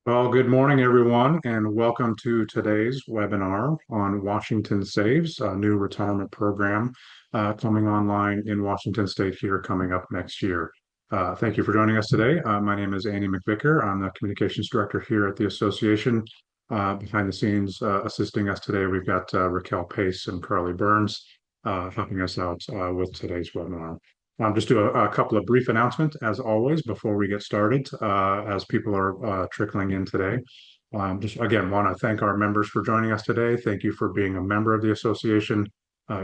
Well, good morning, everyone, and welcome to today's webinar on Washington Saves, a new retirement program coming online in Washington State here coming up next year. Thank you for joining us today. My name is Andy McVicker. I'm the Communications Director here at the association. Behind the scenes, assisting us today, we've got Raquel Pace and Carly Burns helping us out with today's webinar. Just do a couple of brief announcements, as always, before we get started, as people are trickling in today. Just again, want to thank our members for joining us today. Thank you for being a member of the association.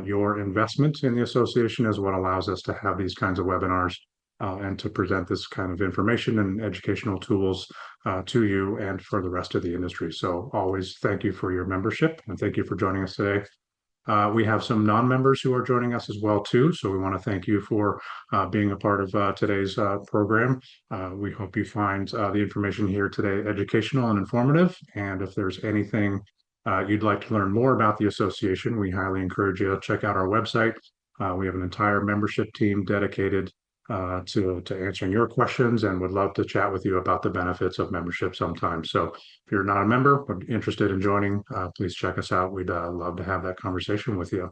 Your investment in the association is what allows us to have these kinds of webinars and to present this kind of information and educational tools to you and for the rest of the industry. So always thank you for your membership and thank you for joining us today. We have some non-members who are joining us as well too. So we want to thank you for being a part of today's program. We hope you find the information here today educational and informative. And if there's anything you'd like to learn more about the association, we highly encourage you to check out our website. We have an entire membership team dedicated to answering your questions and would love to chat with you about the benefits of membership sometime. So if you're not a member but interested in joining, please check us out. We'd love to have that conversation with you.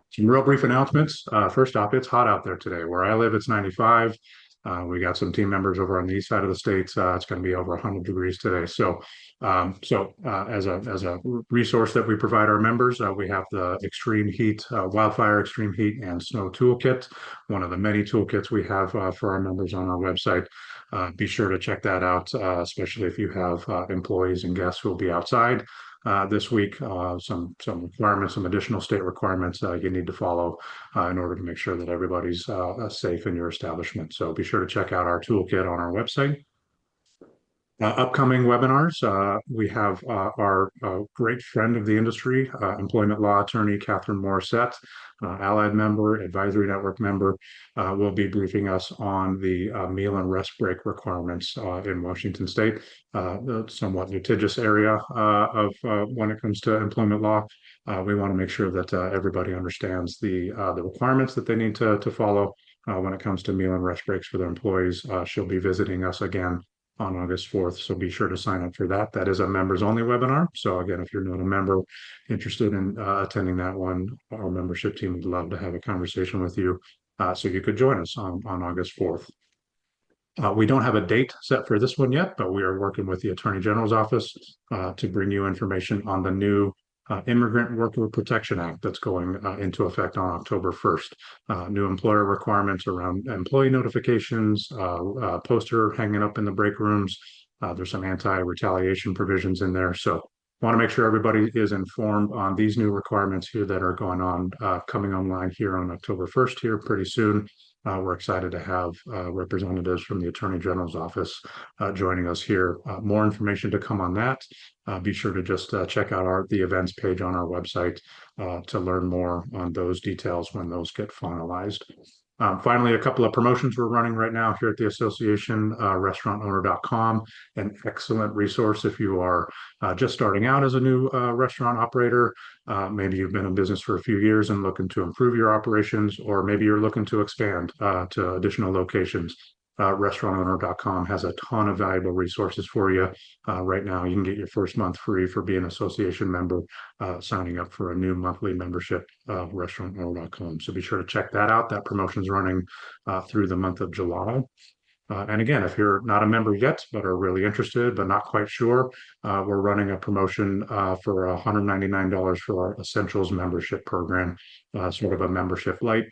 Some real brief announcements. First off, it's hot out there today. Where I live, it's 95. We got some team members over on the east side of the states. It's going to be over 100 degrees today. As a resource that we provide our members, we have the extreme heat, wildfire extreme heat and snow toolkit. One of the many toolkits we have for our members on our website. Be sure to check that out, especially if you have employees and guests who will be outside this week. Some requirements, some additional state requirements you need to follow in order to make sure that everybody's safe in your establishment. So be sure to check out our toolkit on our website. Upcoming webinars, we have our great friend of the industry, employment law attorney Catherine Morissette, allied member, advisory network member, will be briefing us on the meal and rest break requirements in Washington State, the somewhat litigious area of when it comes to employment law. We want to make sure that everybody understands the requirements that they need to follow when it comes to meal and rest breaks for their employees. She'll be visiting us again on August 4th. So be sure to sign up for that. That is a members only webinar. So again, if you're not a member interested in attending that one, our membership team would love to have a conversation with you. So you could join us on August 4th. We don't have a date set for this one yet, but we are working with the Attorney General's office to bring you information on the new Immigrant Worker Protection Act that's going into effect on October 1st. New employer requirements around employee notifications, poster hanging up in the break rooms. There's some anti-retaliation provisions in there. So want to make sure everybody is informed on these new requirements here that are going on, coming online here on October 1st here pretty soon. We're excited to have representatives from the Attorney General's office joining us here. More information to come on that. Be sure to just check out the events page on our website to learn more on those details when those get finalized. Finally, a couple of promotions we're running right now here at the association, restaurantowner.com, an excellent resource if you are just starting out as a new restaurant operator. Maybe you've been in business for a few years and looking to improve your operations, or maybe you're looking to expand to additional locations. Restaurantowner.com has a ton of valuable resources for you. Right now, you can get your first month free for being an association member, signing up for a new monthly membership, restaurantowner.com. So be sure to check that out. That promotion's running through the month of July. And again, if you're not a member yet, but are really interested, but not quite sure, we're running a promotion for $199 for our Essentials membership program, sort of a membership light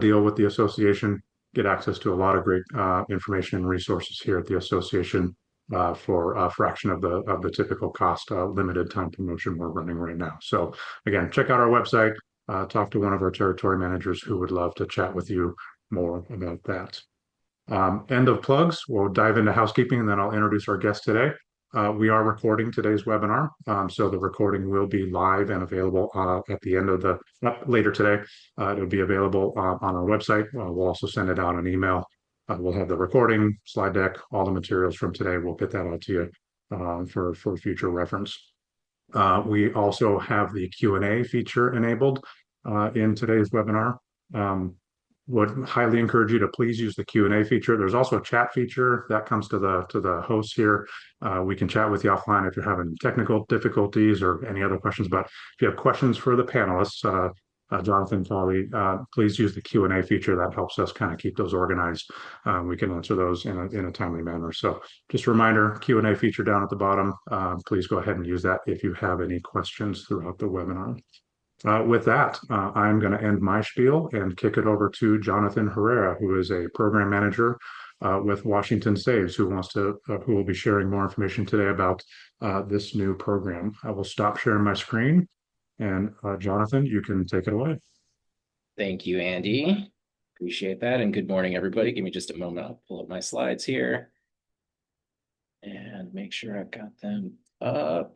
deal with the association. Get access to a lot of great information and resources here at the association for a fraction of the typical cost, limited time promotion we're running right now. So again, check out our website, talk to one of our territory managers who would love to chat with you more about that. End of plugs. We'll dive into housekeeping and then I'll introduce our guest today. We are recording today's webinar, so the recording will be live and available at the end of later today. It'll be available on our website. We'll also send it out an email. We'll have the recording, slide deck, all the materials from today. We'll get that out to you for future reference. We also have the Q&A feature enabled in today's webinar. would highly encourage you to please use the Q&A feature. There's also a chat feature that comes to the hosts here. We can chat with you offline if you're having technical difficulties or any other questions. But if you have questions for the panelists, Jonathan, Polly, please use the Q&A feature. That helps us kind of keep those organized. We can answer those in a timely manner. So just a reminder, Q&A feature down at the bottom. Please go ahead and use that if you have any questions throughout the webinar. With that, I'm going to end my spiel and kick it over to Jonathan Herrera, who is a program manager with Washington Saves, who will be sharing more information today about this new program. I will stop sharing my screen, and Jonathan, you can take it away. Thank you, Andy. Appreciate that, and good morning, everybody. Give me just a moment. I'll pull up my slides here and make sure I've got them up.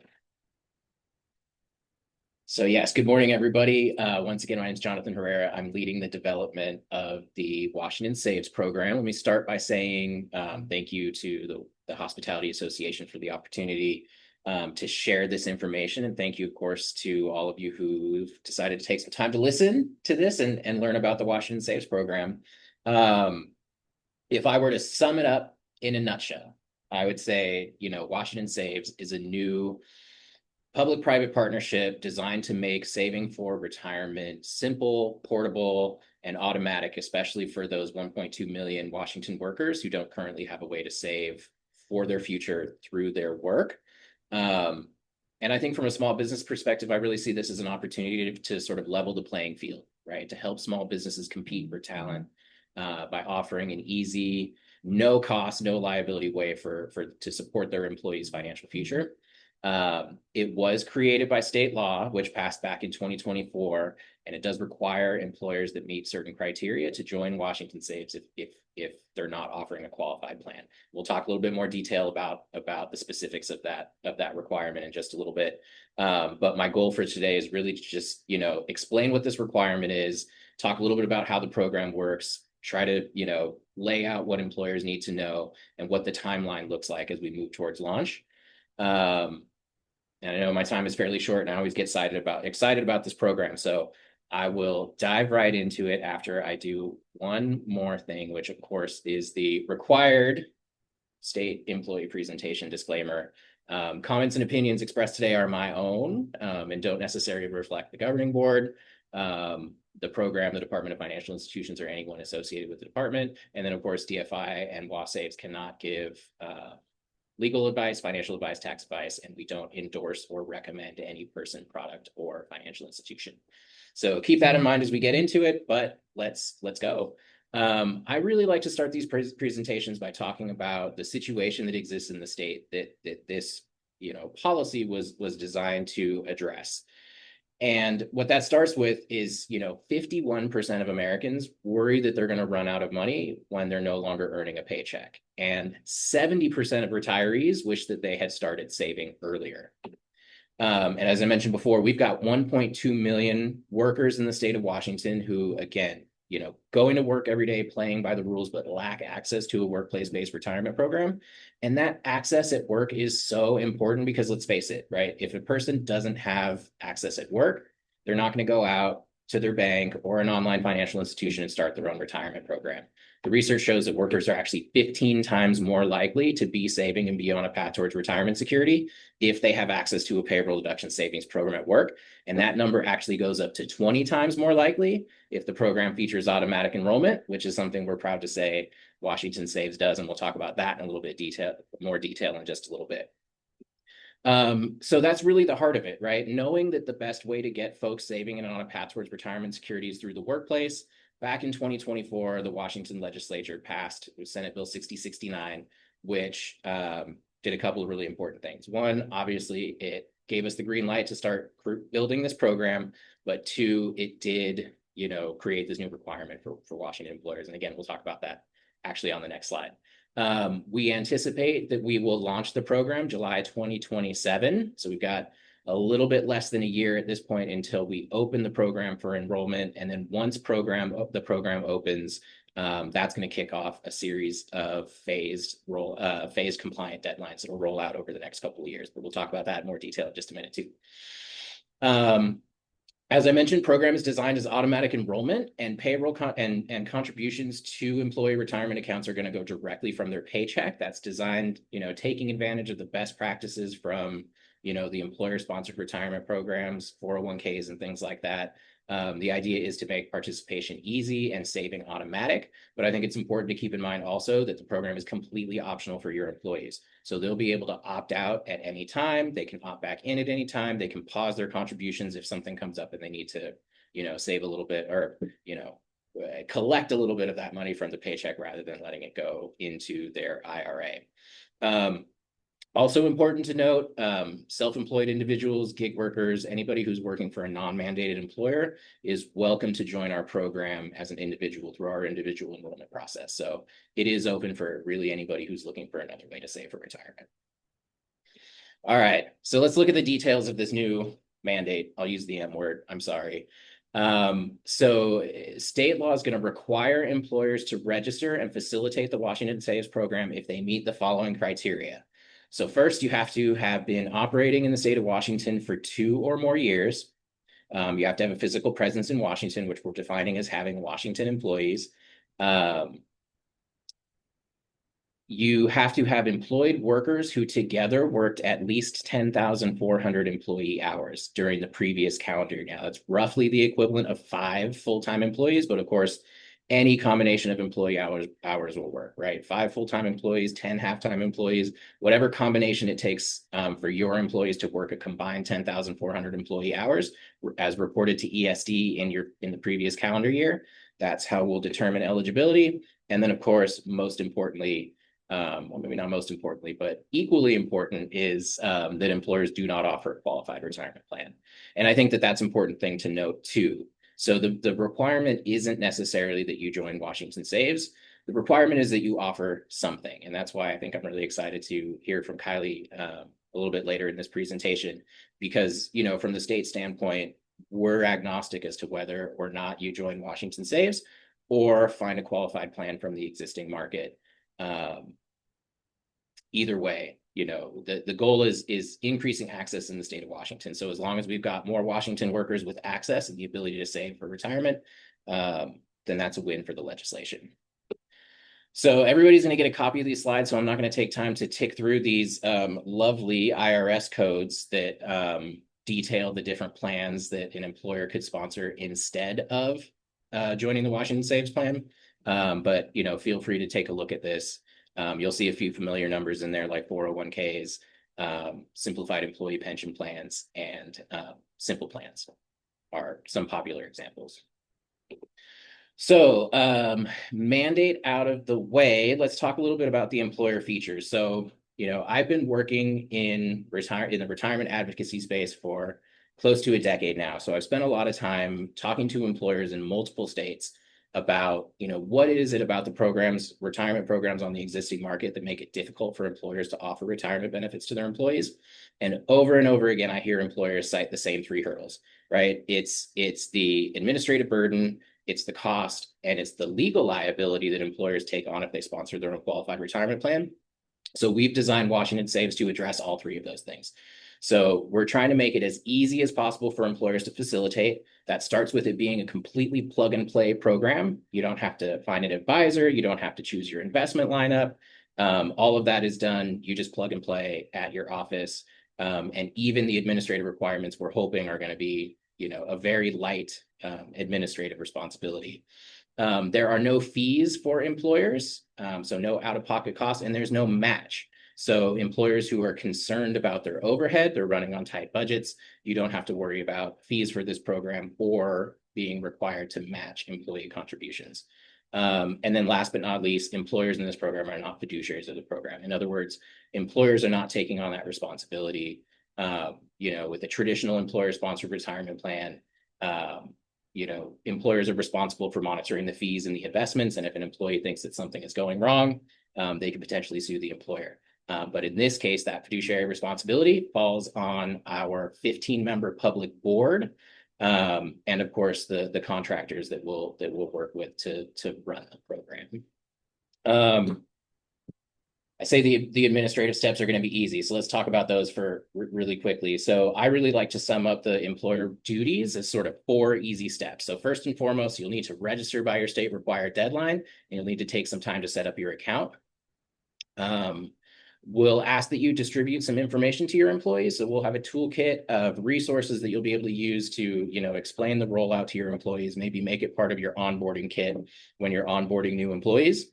So yes, good morning, everybody. Once again, my name is Jonathan Herrera. I'm leading the development of the Washington Saves program. Let me start by saying thank you to the Hospitality Association for the opportunity to share this information. And thank you, of course, to all of you who've decided to take some time to listen to this and learn about the Washington Saves program. If I were to sum it up in a nutshell, I would say, Washington Saves is a new public-private partnership designed to make saving for retirement simple, portable, and automatic, especially for those 1.2 million Washington workers who don't currently have a way to save for their future through their work. And I think from a small business perspective, I really see this as an opportunity to sort of level the playing field, right? To help small businesses compete for talent by offering an easy, no cost, no liability way to support their employees' financial future. It was created by state law, which passed back in 2024, and it does require employers that meet certain criteria to join Washington Saves if they're not offering a qualified plan. We'll talk a little bit more detail about the specifics of that requirement in just a little bit. But my goal for today is really to just explain what this requirement is, talk a little bit about how the program works, try to lay out what employers need to know and what the timeline looks like as we move towards launch. And I know my time is fairly short, and I always get excited about this program. So I will dive right into it after I do one more thing, which of course is the required state employee presentation disclaimer. Comments and opinions expressed today are my own and don't necessarily reflect the governing board, the program, the Department of Financial Institutions, or anyone associated with the department. And then of course, DFI and WASAVES cannot give legal advice, financial advice, tax advice, and we don't endorse or recommend any person, product, or financial institution. So keep that in mind as we get into it, but let's go. I really like to start these presentations by talking about the situation that exists in the state that this policy was designed to address. And what that starts with is, 51% of Americans worry that they're going to run out of money when they're no longer earning a paycheck. And 70% of retirees wish that they had started saving earlier. And as I mentioned before, we've got 1.2 million workers in the state of Washington who, again, going to work every day, playing by the rules, but lack access to a workplace-based retirement program. And that access at work is so important because let's face it, right? If a person doesn't have access at work, they're not going to go out to their bank or an online financial institution and start their own retirement program. The research shows that workers are actually 15 times more likely to be saving and be on a path towards retirement security if they have access to a payroll deduction savings program at work. And that number actually goes up to 20 times more likely if the program features automatic enrollment, which is something we're proud to say Washington Saves does. And we'll talk about that in a little bit more detail in just a little bit. So that's really the heart of it, right? Knowing that the best way to get folks saving and on a path towards retirement security is through the workplace. Back in 2024, the Washington legislature passed Senate Bill 6069, which did a couple of really important things. One, obviously, it gave us the green light to start building this program, but two, it did, create this new requirement for Washington employers. And again, we'll talk about that actually on the next slide. We anticipate that we will launch the program July 2027. So we've got a little bit less than a year at this point until we open the program for enrollment. And then once the program opens, that's going to kick off a series of phased compliant deadlines that will roll out over the next couple of years. But we'll talk about that in more detail in just a minute too. As I mentioned, program is designed as automatic enrollment, and payroll and contributions to employee retirement accounts are going to go directly from their paycheck. That's designed, taking advantage of the best practices from, the employer-sponsored retirement programs, 401ks, and things like that. The idea is to make participation easy and saving automatic, but I think it's important to keep in mind also that the program is completely optional for your employees. So they'll be able to opt out at any time. They can opt back in at any time. They can pause their contributions if something comes up and they need to, save a little bit or, collect a little bit of that money from the paycheck rather than letting it go into their IRA. Also important to note, self-employed individuals, gig workers, anybody who's working for a non-mandated employer is welcome to join our program as an individual through our individual enrollment process. So it is open for really anybody who's looking for another way to save for retirement. All right, so let's look at the details of this new mandate. I'll use the M word, I'm sorry. So state law is going to require employers to register and facilitate the Washington Saves program if they meet the following criteria. So first, you have to have been operating in the state of Washington for 2 or more years. You have to have a physical presence in Washington, which we're defining as having Washington employees. You have to have employed workers who together worked at least 10,400 employee hours during the previous calendar year. Now, that's roughly the equivalent of 5 full-time employees, but of course, any combination of employee hours will work, right? 5 full-time employees, 10 half-time employees, whatever combination it takes for your employees to work a combined 10,400 employee hours, as reported to ESD in the previous calendar year. That's how we'll determine eligibility. And then, of course, most importantly, well, maybe not most importantly, but equally important is that employers do not offer a qualified retirement plan. And I think that that's an important thing to note too. So the requirement isn't necessarily that you join Washington Saves. The requirement is that you offer something. And that's why I think I'm really excited to hear from Kylie a little bit later in this presentation, because, from the state standpoint, we're agnostic as to whether or not you join Washington Saves or find a qualified plan from the existing market. Either way, the goal is increasing access in the state of Washington. So as long as we've got more Washington workers with access and the ability to save for retirement, then that's a win for the legislation. So everybody's going to get a copy of these slides, so I'm not going to take time to tick through these lovely IRS codes that detail the different plans that an employer could sponsor instead of joining the Washington Saves plan. But feel free to take a look at this. You'll see a few familiar numbers in there like 401ks, simplified employee pension plans, and simple plans are some popular examples. So mandate out of the way, let's talk a little bit about the employer features. So, I've been working in the retirement advocacy space for close to a decade now. So I've spent a lot of time talking to employers in multiple states about, what is it about the retirement programs on the existing market that make it difficult for employers to offer retirement benefits to their employees. And over again, I hear employers cite the same 3 hurdles, right? It's the administrative burden, it's the cost, and it's the legal liability that employers take on if they sponsor their own qualified retirement plan. So we've designed Washington Saves to address all 3 of those things. So we're trying to make it as easy as possible for employers to facilitate. That starts with it being a completely plug and play program. You don't have to find an advisor. You don't have to choose your investment lineup. All of that is done. You just plug and play at your office. And even the administrative requirements we're hoping are going to be, a very light administrative responsibility. There are no fees for employers, so no out-of-pocket costs, and there's no match. So employers who are concerned about their overhead, they're running on tight budgets, you don't have to worry about fees for this program or being required to match employee contributions. And then last but not least, employers in this program are not fiduciaries of the program. In other words, employers are not taking on that responsibility. With a traditional employer-sponsored retirement plan, employers are responsible for monitoring the fees and the investments. And if an employee thinks that something is going wrong, they could potentially sue the employer. But in this case, that fiduciary responsibility falls on our 15-member public board, and of course the contractors that we'll work with to run the program. I say the administrative steps are going to be easy. So let's talk about those for really quickly. So I really like to sum up the employer duties as sort of 4 easy steps. So first and foremost, you'll need to register by your state required deadline, and you'll need to take some time to set up your account. We'll ask that you distribute some information to your employees. So we'll have a toolkit of resources that you'll be able to use to, explain the rollout to your employees, maybe make it part of your onboarding kit when you're onboarding new employees.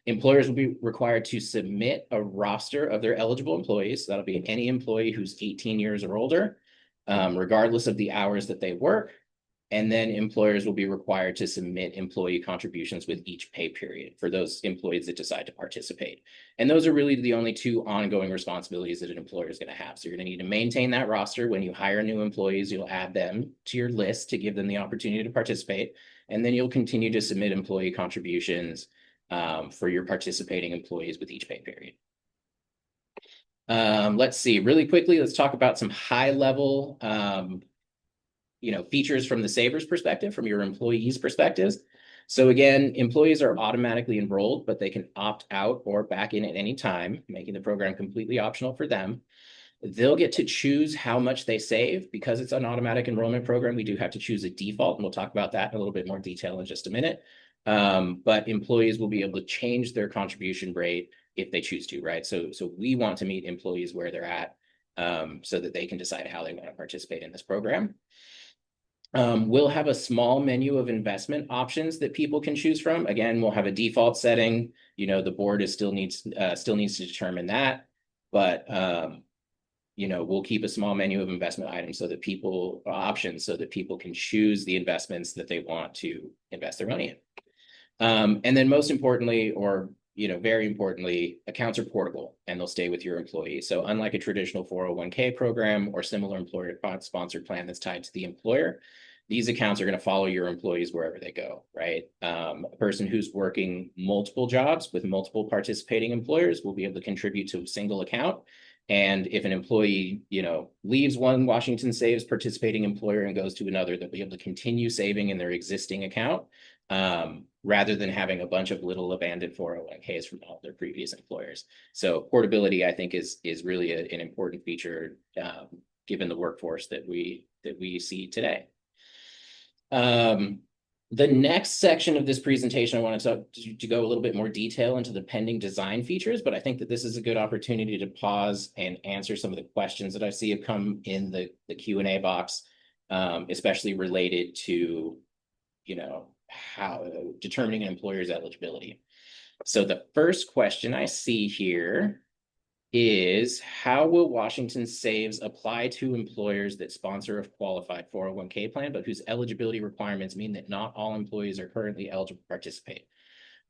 Employers will be required to submit a roster of their eligible employees. That'll be any employee who's 18 years or older, regardless of the hours that they work. And then employers will be required to submit employee contributions with each pay period for those employees that decide to participate. And those are really the only 2 ongoing responsibilities that an employer is going to have. So you're going to need to maintain that roster. When you hire new employees, you'll add them to your list to give them the opportunity to participate. And then you'll continue to submit employee contributions for your participating employees with each pay period. Let's see, really quickly, let's talk about some high level features from the saver's perspective, from your employees' perspectives. So again, employees are automatically enrolled, but they can opt out or back in at any time, making the program completely optional for them. They'll get to choose how much they save. Because it's an automatic enrollment program, we do have to choose a default, and we'll talk about that in a little bit more detail in just a minute. But employees will be able to change their contribution rate if they choose to, right? So we want to meet employees where they're at, so that they can decide how they want to participate in this program. We'll have a small menu of investment options that people can choose from. Again, we'll have a default setting. The board still needs to determine that, but we'll keep a small menu of investment items options so that people can choose the investments that they want to invest their money in. And then most importantly, or very importantly, accounts are portable and they'll stay with your employee. So unlike a traditional 401k program or similar employer sponsored plan that's tied to the employer, these accounts are going to follow your employees wherever they go, right? A person who's working multiple jobs with multiple participating employers will be able to contribute to a single account. And if an employee, leaves one Washington Saves participating employer and goes to another, they'll be able to continue saving in their existing account, rather than having a bunch of little abandoned 401ks from all their previous employers. So portability, I think, is really an important feature, given the workforce that we see today. The next section of this presentation, I wanted to go a little bit more detail into the pending design features, but I think that this is a good opportunity to pause and answer some of the questions that I see have come in the Q&A box, especially related to, how determining an employer's eligibility. So the first question I see here is, how will Washington Saves apply to employers that sponsor a qualified 401k plan, but whose eligibility requirements mean that not all employees are currently eligible to participate?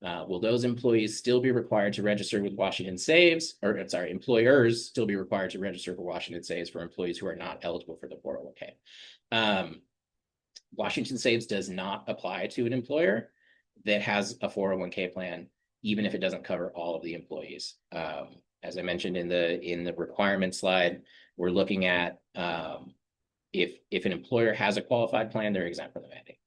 Will those employees still be required to register with Washington Saves, employers still be required to register for Washington Saves for employees who are not eligible for the 401k? Washington Saves does not apply to an employer that has a 401k plan, even if it doesn't cover all of the employees. As I mentioned in the requirement slide, we're looking at if an employer has a qualified plan, they're exempt from the mandate.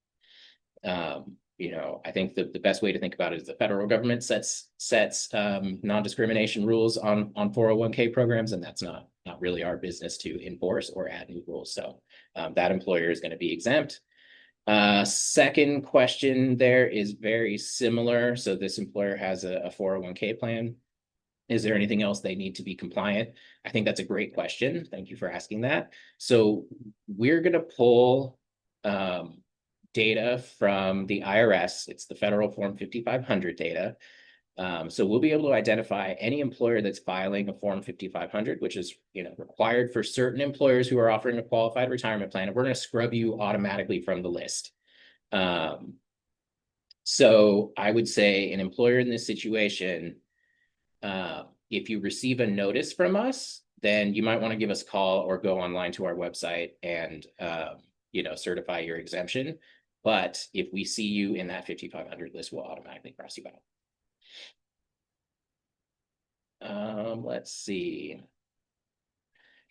I think the best way to think about it is the federal government sets non-discrimination rules on 401k programs, and that's not really our business to enforce or add new rules. So that employer is going to be exempt. Second question there is very similar. So this employer has a 401k plan. Is there anything else they need to be compliant? I think that's a great question. Thank you for asking that. So we're going to pull data from the IRS. It's the federal Form 5500 data. So we'll be able to identify any employer that's filing a Form 5500, which is required for certain employers who are offering a qualified retirement plan. And we're going to scrub you automatically from the list. So I would say an employer in this situation, if you receive a notice from us, then you might want to give us a call or go online to our website and certify your exemption. But if we see you in that 5500 list, we'll automatically cross you out. Let's see.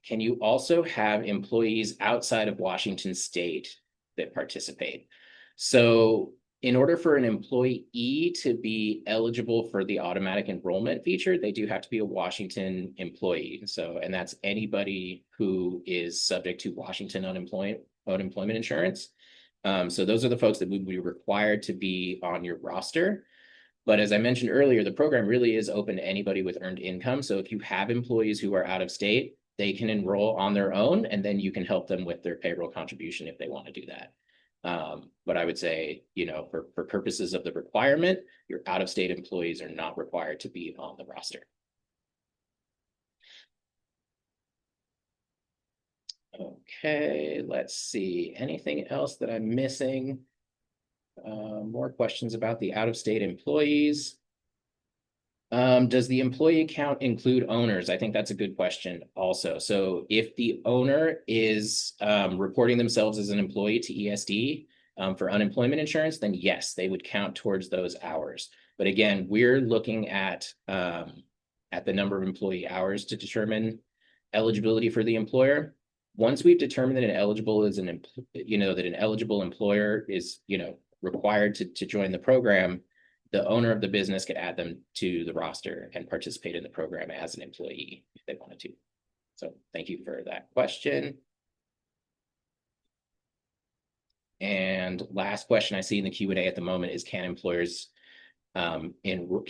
Can you also have employees outside of Washington State that participate? So in order for an employee to be eligible for the automatic enrollment feature, they do have to be a Washington employee. So, and that's anybody who is subject to Washington unemployment insurance. So those are the folks that would be required to be on your roster. But as I mentioned earlier, the program really is open to anybody with earned income. So if you have employees who are out of state, they can enroll on their own, and then you can help them with their payroll contribution if they want to do that. But I would say, for purposes of the requirement, your out-of-state employees are not required to be on the roster. Okay, let's see. Anything else that I'm missing? More questions about the out-of-state employees. Does the employee account include owners? I think that's a good question also. So if the owner is reporting themselves as an employee to ESD for unemployment insurance, then yes, they would count towards those hours. But again, we're looking at the number of employee hours to determine eligibility for the employer. Once we've determined that an eligible employer is required to join the program, the owner of the business could add them to the roster and participate in the program as an employee if they wanted to. So thank you for that question. And last question I see in the Q&A at the moment is, can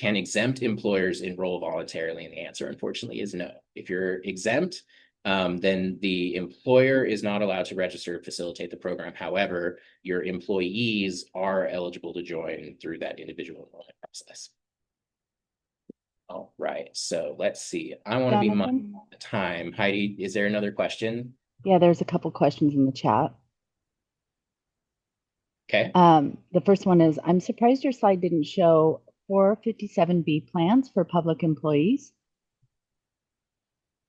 exempt employers enroll voluntarily? And the answer, unfortunately, is no. If you're exempt, then the employer is not allowed to register to facilitate the program. However, your employees are eligible to join through that individual enrollment process. All right, so let's see. I want to be mindful of the time. Heidi, is there another question? Yeah, there's a couple questions in the chat. Okay. The first one is, I'm surprised your slide didn't show 457B plans for public employees.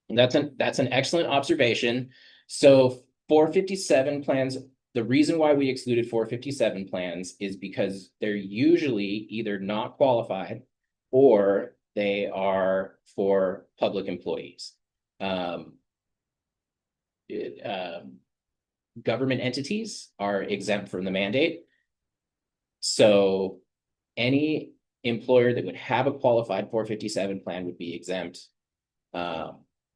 That's an excellent observation. So 457 plans, the reason why we excluded 457 plans is because they're usually either not qualified or they are for public employees. Government entities are exempt from the mandate. So any employer that would have a qualified 457 plan would be exempt.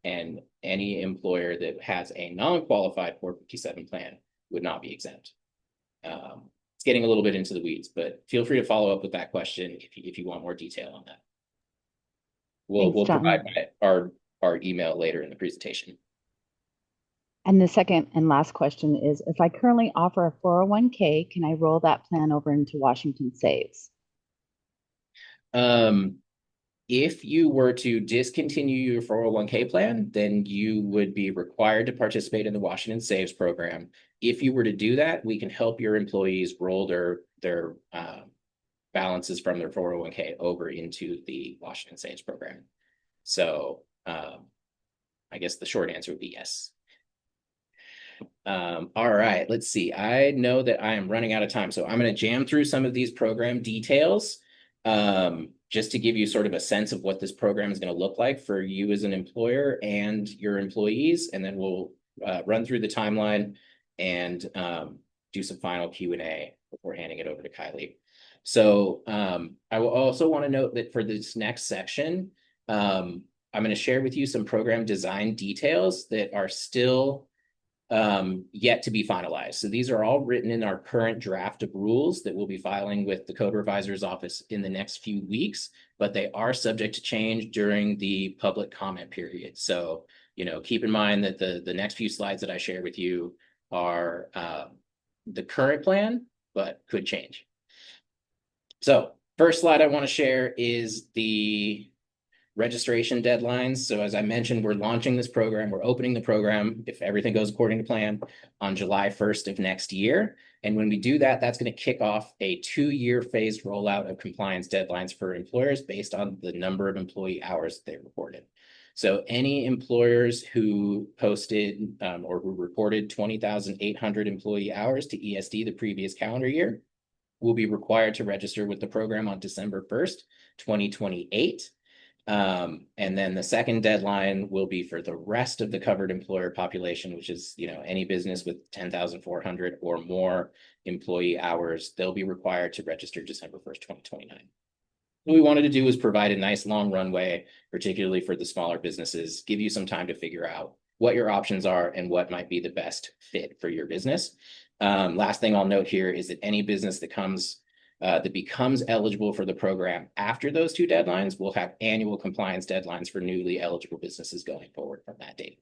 And any employer that has a non-qualified 457 plan would not be exempt. It's getting a little bit into the weeds, but feel free to follow up with that question if you want more detail on that. We'll provide our email later in the presentation. And the second and last question is, if I currently offer a 401k, can I roll that plan over into Washington Saves? If you were to discontinue your 401k plan, then you would be required to participate in the Washington Saves program. If you were to do that, we can help your employees roll their balances from their 401k over into the Washington Saves program. So I guess the short answer would be yes. All right, let's see. I know that I am running out of time, so I'm going to jam through some of these program details. Just to give you sort of a sense of what this program is going to look like for you as an employer and your employees. And then we'll run through the timeline and do some final Q&A before handing it over to Kylie. So I will also want to note that for this next section, I'm going to share with you some program design details that are still yet to be finalized. So these are all written in our current draft of rules that we'll be filing with the Code Revisor's Office in the next few weeks, but they are subject to change during the public comment period. So, keep in mind that the next few slides that I share with you are the current plan, but could change. So first slide I want to share is the registration deadlines. So as I mentioned, we're launching this program. We're opening the program, if everything goes according to plan, on July 1st of next year. And when we do that, that's going to kick off a 2-year phased rollout of compliance deadlines for employers based on the number of employee hours they reported. So any employers who posted or who reported 20,800 employee hours to ESD the previous calendar year will be required to register with the program on December 1st, 2028. And then the second deadline will be for the rest of the covered employer population, which is, any business with 10,400 or more employee hours. They'll be required to register December 1st, 2029. What we wanted to do was provide a nice long runway, particularly for the smaller businesses, give you some time to figure out what your options are and what might be the best fit for your business. Last thing I'll note here is that any business that becomes eligible for the program after those two deadlines will have annual compliance deadlines for newly eligible businesses going forward from that date.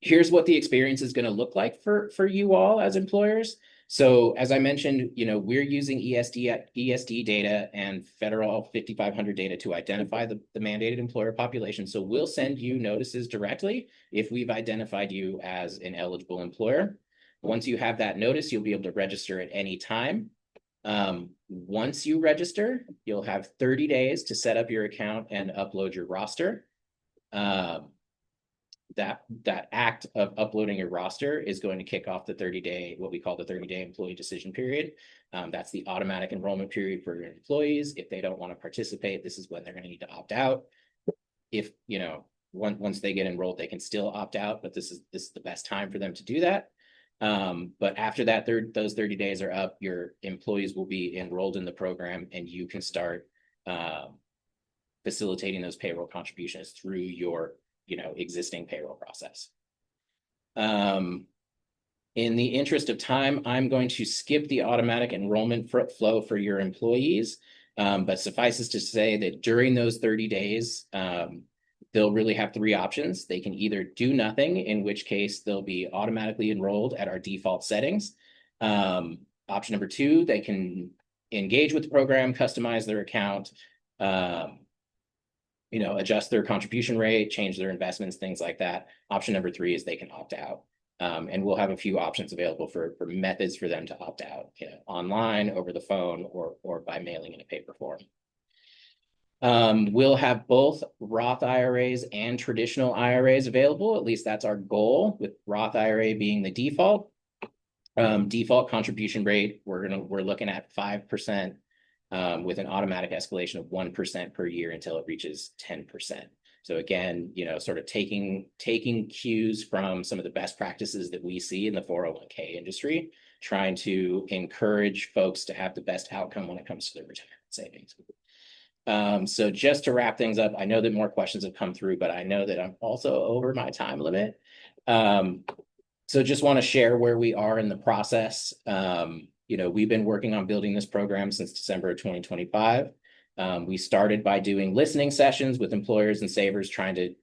Here's what the experience is going to look like for you all as employers. So as I mentioned, we're using ESD data and federal 5500 data to identify the mandated employer population. So we'll send you notices directly if we've identified you as an eligible employer. Once you have that notice, you'll be able to register at any time. Once you register, you'll have 30 days to set up your account and upload your roster. That act of uploading your roster is going to kick off the 30-day, what we call the 30-day employee decision period. That's the automatic enrollment period for your employees. If they don't want to participate, this is when they're going to need to opt out. If, once they get enrolled, they can still opt out, but this is the best time for them to do that. But after that, those 30 days are up, your employees will be enrolled in the program and you can start facilitating those payroll contributions through your existing payroll process. In the interest of time, I'm going to skip the automatic enrollment flow for your employees, but suffices to say that during those 30 days, they'll really have three options. They can either do nothing, in which case they'll be automatically enrolled at our default settings. Option number two, they can engage with the program, customize their account, adjust their contribution rate, change their investments, things like that. Option number three is they can opt out. And we'll have a few options available for methods for them to opt out, online, over the phone, or by mailing in a paper form. We'll have both Roth IRAs and traditional IRAs available. At least that's our goal, with Roth IRA being the default. Default contribution rate, we're looking at 5%. With an automatic escalation of 1% per year until it reaches 10%. So again, sort of taking cues from some of the best practices that we see in the 401k industry, trying to encourage folks to have the best outcome when it comes to their retirement savings. So just to wrap things up, I know that more questions have come through, but I know that I'm also over my time limit. So just want to share where we are in the process. We've been working on building this program since December of 2025. We started by doing listening sessions with employers and savers, trying to,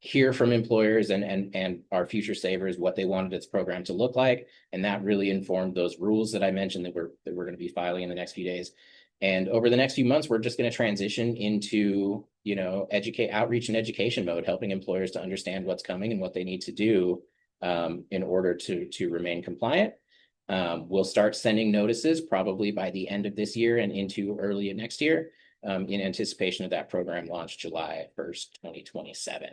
hear from employers and our future savers what they wanted this program to look like. And that really informed those rules that I mentioned that we're going to be filing in the next few days. And over the next few months, we're just going to transition into, outreach and education mode, helping employers to understand what's coming and what they need to do in order to remain compliant. We'll start sending notices probably by the end of this year and into early next year in anticipation of that program launch July 1st, 2027.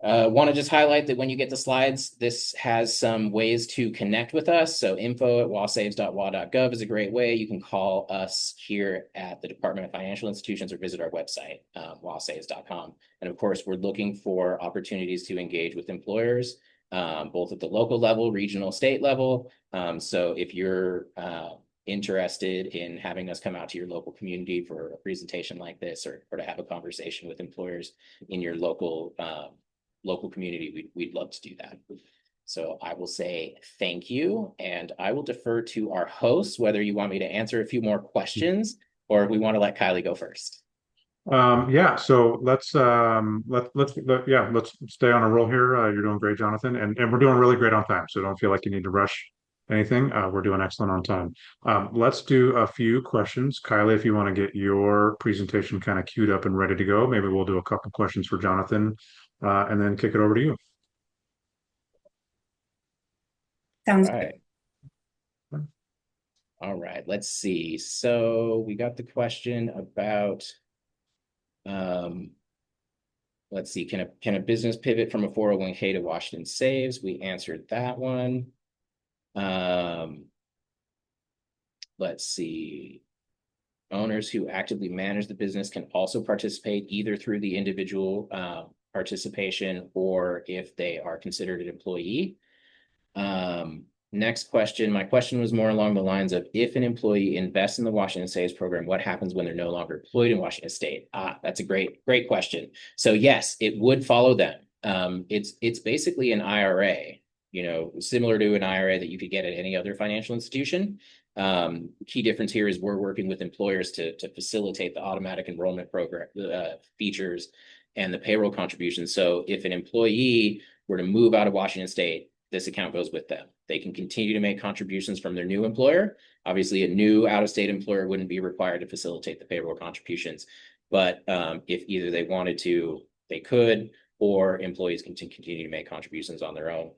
Want to just highlight that when you get the slides, this has some ways to connect with us. So info@wasaves.wa.gov is a great way. You can call us here at the Department of Financial Institutions or visit our website, wasaves.com. And of course, we're looking for opportunities to engage with employers, both at the local level, regional, state level. So if you're interested in having us come out to your local community for a presentation like this, or to have a conversation with employers in your local community, we'd love to do that. So I will say thank you, and I will defer to our hosts, whether you want me to answer a few more questions or if we want to let Kylie go first. Yeah, so let's stay on a roll here. You're doing great, Jonathan, and we're doing really great on time, so don't feel like you need to rush anything. We're doing excellent on time. Let's do a few questions. Kylie, if you want to get your presentation kind of queued up and ready to go, maybe we'll do a couple questions for Jonathan, and then kick it over to you. Sounds All right. All right, let's see. So we got the question about, let's see, can a business pivot from a 401k to Washington Saves? We answered that one. let's see. Owners who actively manage the business can also participate either through the individual participation or if they are considered an employee. Next question. My question was more along the lines of if an employee invests in the Washington Saves program, what happens when they're no longer employed in Washington State? That's a great question. So yes, it would follow them. It's basically an IRA, similar to an IRA that you could get at any other financial institution. Key difference here is we're working with employers to facilitate the automatic enrollment program features and the payroll contributions. So if an employee were to move out of Washington State, this account goes with them. They can continue to make contributions from their new employer. Obviously, a new out-of-state employer wouldn't be required to facilitate the payroll contributions. But if either they wanted to, they could, or employees can continue to make contributions on their own.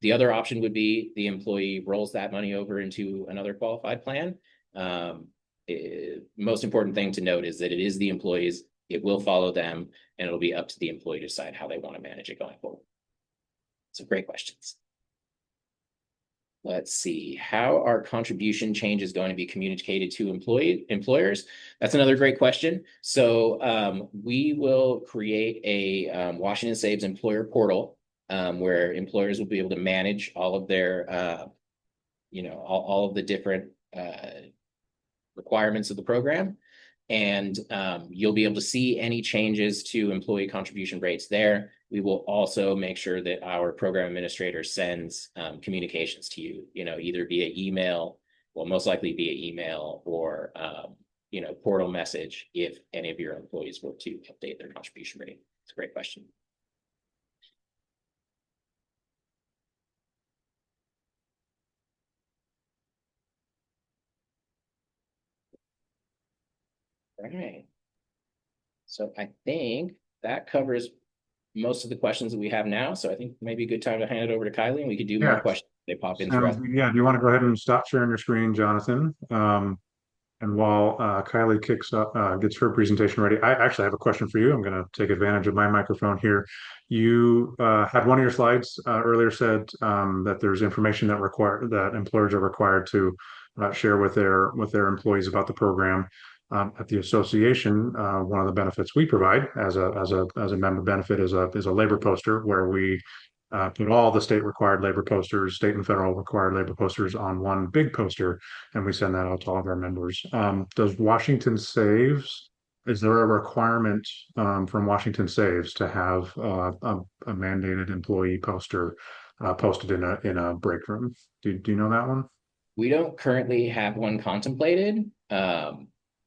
The other option would be the employee rolls that money over into another qualified plan. Most important thing to note is that it is the employees, it will follow them, and it'll be up to the employee to decide how they want to manage it going forward. So great questions. Let's see, how are contribution changes going to be communicated to employers? That's another great question. So we will create a Washington Saves employer portal where employers will be able to manage all of their, all of the different requirements of the program. And you'll be able to see any changes to employee contribution rates there. We will also make sure that our program administrator sends communications to you, either via email, well, most likely via email or, portal message if any of your employees were to update their contribution rate. It's a great question. All right. So I think that covers most of the questions that we have now. So I think maybe a good time to hand it over to Kylie and we could do more questions. They pop in throughout. Yeah. Do you want to go ahead and stop sharing your screen, Jonathan? And while Kylie gets her presentation ready, I actually have a question for you. I'm going to take advantage of my microphone here. You had one of your slides earlier said that there's information that employers are required to share with their employees about the program. At the association, one of the benefits we provide as a member benefit is a labor poster where we put all the state required labor posters, state and federal required labor posters on one big poster, and we send that out to all of our members. Does Washington Saves, is there a requirement from Washington Saves to have a mandated employee poster posted in a break room? Do you know that one? We don't currently have one contemplated,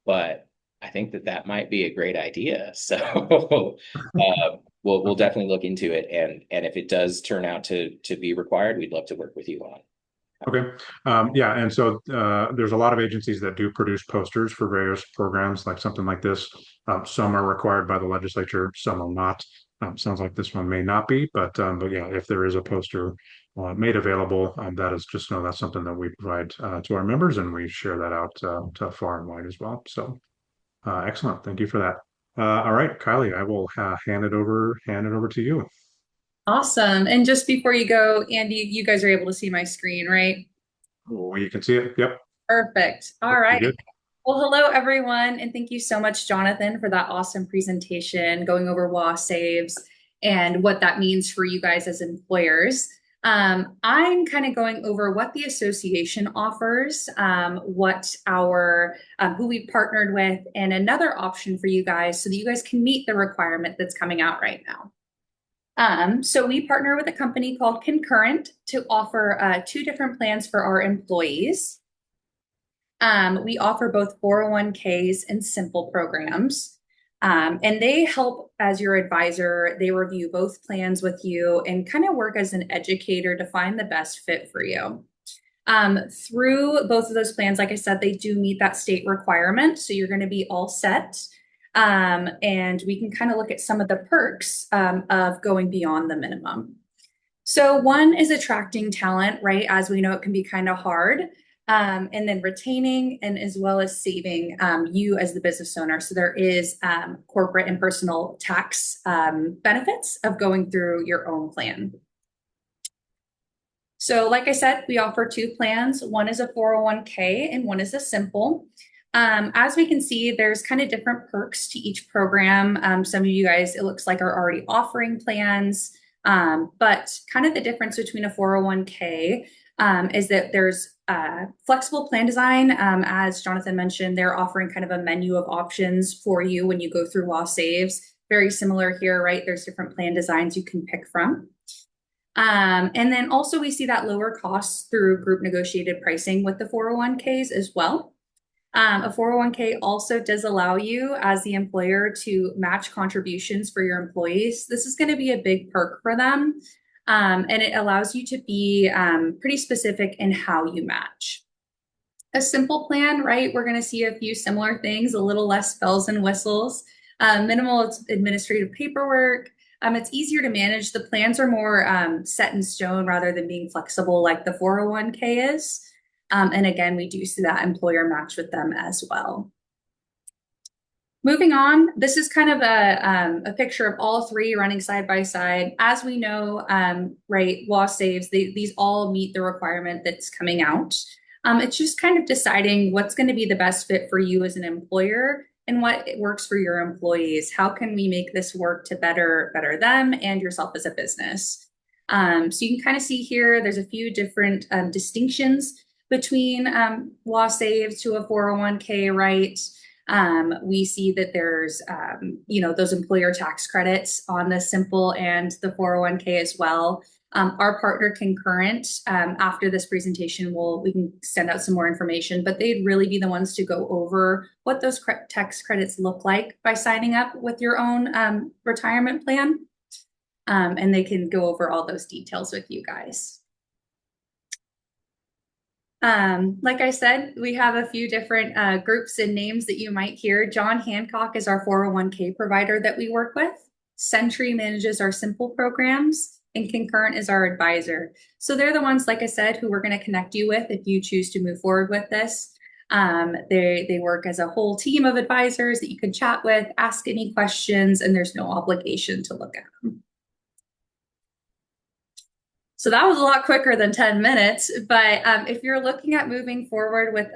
but I think that might be a great idea. So we'll definitely look into it, and if it does turn out to be required, we'd love to work with you on it. Okay. Yeah. And so there's a lot of agencies that do produce posters for various programs, like something like this. Some are required by the legislature, some are not. Sounds like this one may not be, but yeah, if there is a poster made available, that's something that we provide to our members, and we share that out to far and wide as well. So excellent. Thank you for that. All right, Kylie, I will hand it over to you. Awesome. And just before you go, Andy, you guys are able to see my screen, right? Oh, you can see it. Yep. Perfect. All right. Well, hello, everyone. And thank you so much, Jonathan, for that awesome presentation going over WA Saves and what that means for you guys as employers. I'm kind of going over what the association offers, what who we've partnered with, and another option for you guys so that you guys can meet the requirement that's coming out right now. So we partner with a company called Concurrent to offer 2 different plans for our employees. We offer both 401ks and simple programs. And they help as your advisor. They review both plans with you and kind of work as an educator to find the best fit for you. Through both of those plans, like I said, they do meet that state requirement. So you're going to be all set. And we can kind of look at some of the perks of going beyond the minimum. So one is attracting talent, right? As we know, it can be kind of hard. And then retaining and as well as saving you as the business owner. So there is corporate and personal tax benefits of going through your own plan. So like I said, we offer two plans. One is a 401k and one is a simple. As we can see, there's kind of different perks to each program. Some of you guys, it looks like, are already offering plans. But kind of the difference between a 401k is that there's flexible plan design. As Jonathan mentioned, they're offering kind of a menu of options for you when you go through Law Saves. Very similar here, right? There's different plan designs you can pick from. And then also we see that lower costs through group negotiated pricing with the 401ks as well. A 401k also does allow you as the employer to match contributions for your employees. This is going to be a big perk for them. And it allows you to be pretty specific in how you match. A simple plan, right? We're going to see a few similar things, a little less bells and whistles, minimal administrative paperwork. It's easier to manage. The plans are more set in stone rather than being flexible like the 401k is. And again, we do see that employer match with them as well. Moving on, this is kind of a picture of all three running side by side. As we know, right, Law Saves, these all meet the requirement that's coming out. It's just kind of deciding what's going to be the best fit for you as an employer and what works for your employees. How can we make this work to better them and yourself as a business? So you can kind of see here, there's a few different distinctions between Law Saves to a 401k, right? We see that there's, those employer tax credits on the simple and the 401k as well. Our partner Concurrent, after this presentation, we can send out some more information, but they'd really be the ones to go over what those tax credits look like by signing up with your own retirement plan. And they can go over all those details with you guys. Like I said, we have a few different groups and names that you might hear. John Hancock is our 401k provider that we work with. Century manages our simple programs, and Concurrent is our advisor. So they're the ones, like I said, who we're going to connect you with if you choose to move forward with this. They work as a whole team of advisors that you can chat with, ask any questions, and there's no obligation to look at them. So that was a lot quicker than 10 minutes, but if you're looking at moving forward with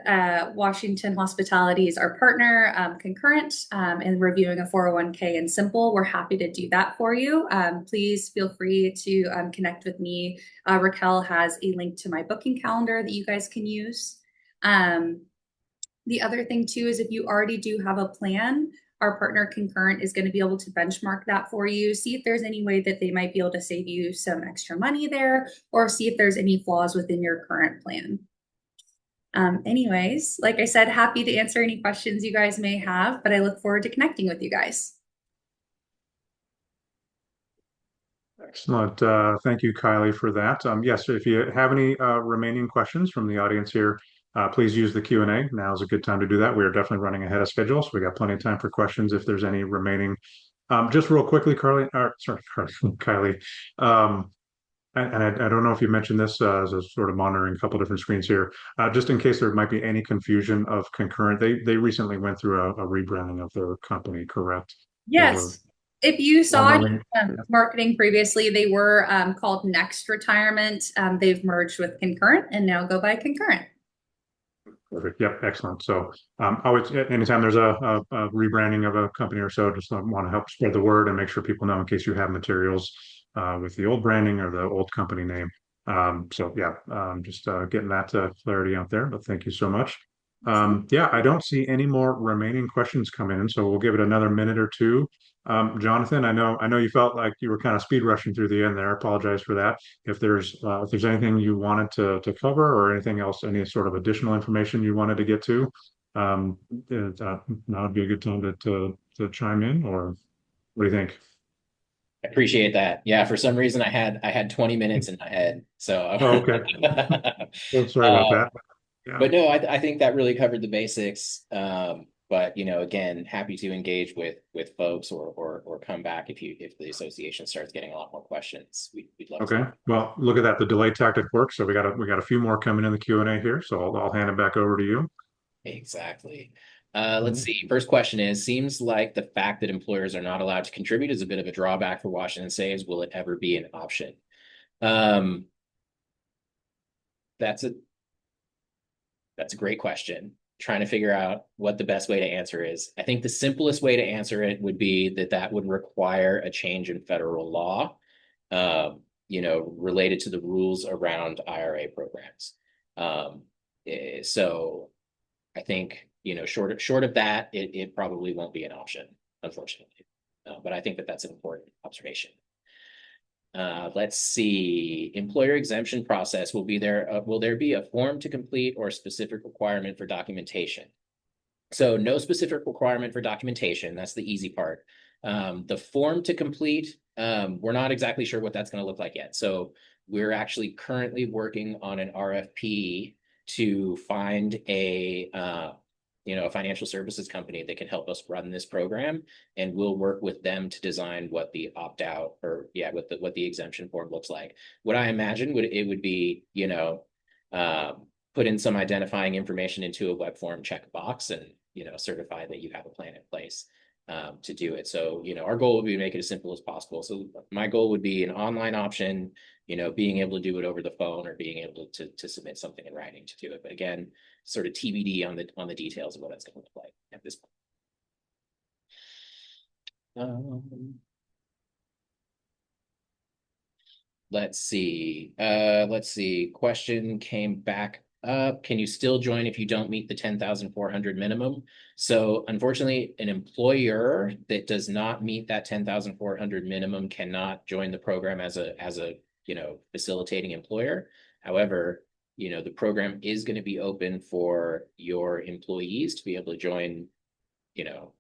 Washington Hospitality as our partner, Concurrent, and reviewing a 401k and simple, we're happy to do that for you. Please feel free to connect with me. Raquel has a link to my booking calendar that you guys can use. The other thing too is if you already do have a plan, our partner Concurrent is going to be able to benchmark that for you, see if there's any way that they might be able to save you some extra money there, or see if there's any flaws within your current plan. Anyways, like I said, happy to answer any questions you guys may have, but I look forward to connecting with you guys. Excellent. Thank you, Kylie, for that. Yes, if you have any remaining questions from the audience here, please use the Q&A. Now is a good time to do that. We are definitely running ahead of schedule, so we got plenty of time for questions if there's any remaining. Just real quickly, Kylie. I don't know if you mentioned this as a sort of monitoring a couple different screens here. Just in case there might be any confusion of Concurrent, they recently went through a rebranding of their company, correct? Yes. If you saw Yeah. marketing previously, they were called Next Retirement. They've merged with Concurrent and now go by Concurrent. Perfect. Yep. Excellent. So always, anytime there's a rebranding of a company or so, just want to help spread the word and make sure people know in case you have materials with the old branding or the old company name. So yeah, just getting that clarity out there. But thank you so much. Yeah, I don't see any more remaining questions come in, so we'll give it another minute or two. Jonathan, I know you felt like you were kind of speed rushing through the end there. I apologize for that. If there's anything you wanted to cover or anything else, any sort of additional information you wanted to get to, now would be a good time to chime in, or what do you think? I appreciate that. Yeah, for some reason I had 20 minutes in my head. So Oh, okay. Well, sorry about that. Yeah. But no, I think that really covered the basics. But again, happy to engage with folks or come back if the association starts getting a lot more questions. We'd love Okay. to. Well, look at that. The delay tactic works. So we got a few more coming in the Q&A here. So I'll hand it back over to you. Exactly. Let's see. First question seems like the fact that employers are not allowed to contribute is a bit of a drawback for Washington Saves. Will it ever be an option? that's a great question. Trying to figure out what the best way to answer is. I think the simplest way to answer it would be that would require a change in federal law, related to the rules around IRA programs. So I think, short of that, it probably won't be an option, unfortunately. But I think that's an important observation. Let's see. Employer exemption process will there be a form to complete or specific requirement for documentation? So no specific requirement for documentation. That's the easy part. The form to complete, we're not exactly sure what that's going to look like yet. So we're actually currently working on an RFP to find a financial services company that can help us run this program, and we'll work with them to design what the opt-out what the exemption form looks like. What I imagine would be, put in some identifying information into a web form, check a box, and certify that you have a plan in place to do it. So, our goal would be to make it as simple as possible. So my goal would be an online option, being able to do it over the phone or being able to submit something in writing to do it. But again, sort of TBD on the details of what that's going to look like at this point. Let's see. Question came back up. Can you still join if you don't meet the 10,400 minimum? So unfortunately, an employer that does not meet that 10,400 minimum cannot join the program as a facilitating employer. However, the program is going to be open for your employees to be able to join,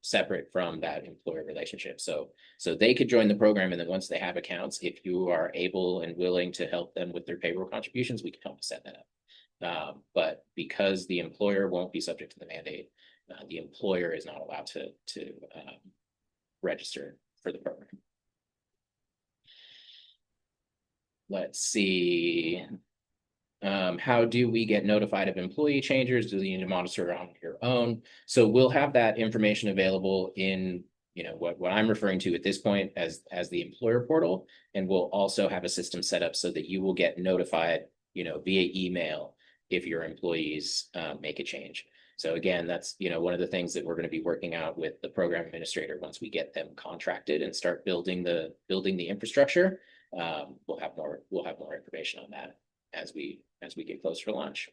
separate from that employer relationship. So they could join the program, and then once they have accounts, if you are able and willing to help them with their payroll contributions, we can help set that up. But because the employer won't be subject to the mandate, the employer is not allowed to register for the program. Let's see. How do we get notified of employee changes? Do you need to monitor on your own? So we'll have that information available in what I'm referring to at this point as the employer portal, and we'll also have a system set up so that you will get notified via email if your employees make a change. So again, that's one of the things that we're going to be working out with the program administrator once we get them contracted and start building the infrastructure. We'll have more information on that as we get closer to launch.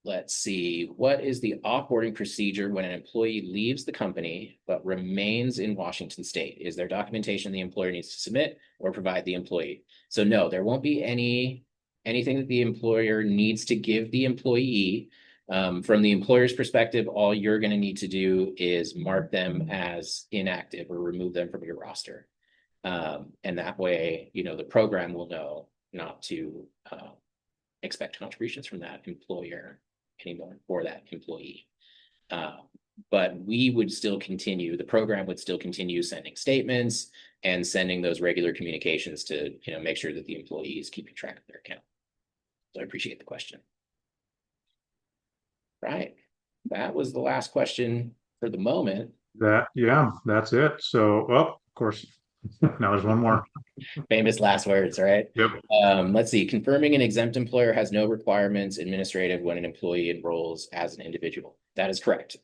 Let's see. What is the offboarding procedure when an employee leaves the company but remains in Washington State? Is there documentation the employer needs to submit or provide the employee? So no, there won't be anything that the employer needs to give the employee. From the employer's perspective, all you're going to need to do is mark them as inactive or remove them from your roster. And that way, the program will know not to expect contributions from that employer anymore for that employee. But we would still continue, the program would still continue sending statements and sending those regular communications to make sure that the employee is keeping track of their account. So I appreciate the question. Right. That was the last question for the moment. That's it. So, well, of course, now there's one more. Famous last words, right? Yep. Let's see. Confirming an exempt employer has no requirements administrative when an employee enrolls as an individual. That is correct.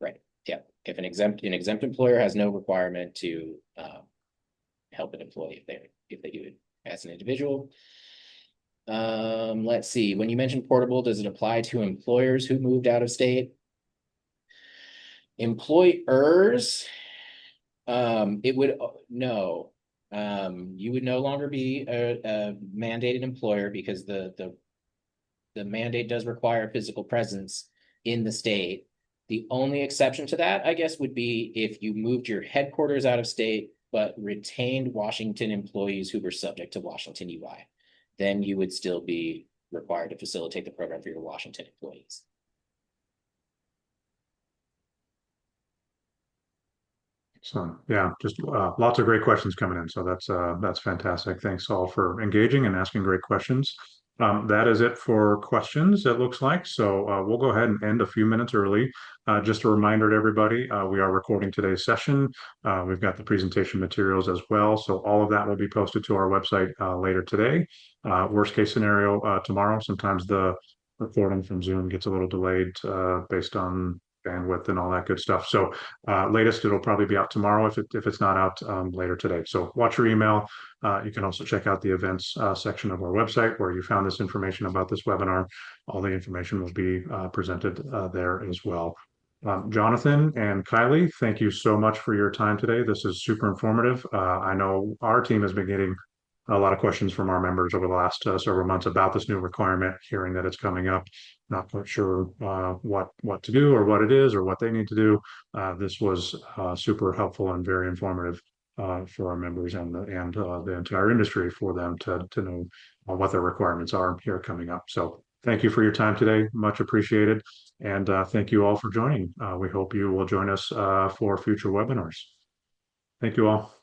Right. Yeah. If an exempt employer has no requirement to help an employee if they do it as an individual. Let's see. When you mentioned portable, does it apply to employers who moved out of state? Employers, it would no. You would no longer be a mandated employer because the mandate does require physical presence in the state. The only exception to that, I guess, would be if you moved your headquarters out of state but retained Washington employees who were subject to Washington UI. Then you would still be required to facilitate the program for your Washington employees. So yeah, just lots of great questions coming in. So that's fantastic. Thanks all for engaging and asking great questions. That is it for questions, it looks like. So we'll go ahead and end a few minutes early. Just a reminder to everybody, we are recording today's session. We've got the presentation materials as well. So all of that will be posted to our website later today. Worst case scenario, tomorrow. Sometimes the recording from Zoom gets a little delayed based on bandwidth and all that good stuff. So latest, it'll probably be out tomorrow if it's not out later today. So watch your email. You can also check out the events section of our website where you found this information about this webinar. All the information will be presented there as well. Jonathan and Kylie, thank you so much for your time today. This is super informative. I know our team has been getting a lot of questions from our members over the last several months about this new requirement, hearing that it's coming up. Not quite sure what to do or what it is or what they need to do. This was super helpful and very informative for our members and the entire industry for them to know what their requirements are here coming up. So thank you for your time today. Much appreciated. And thank you all for joining. We hope you will join us for future webinars. Thank you all.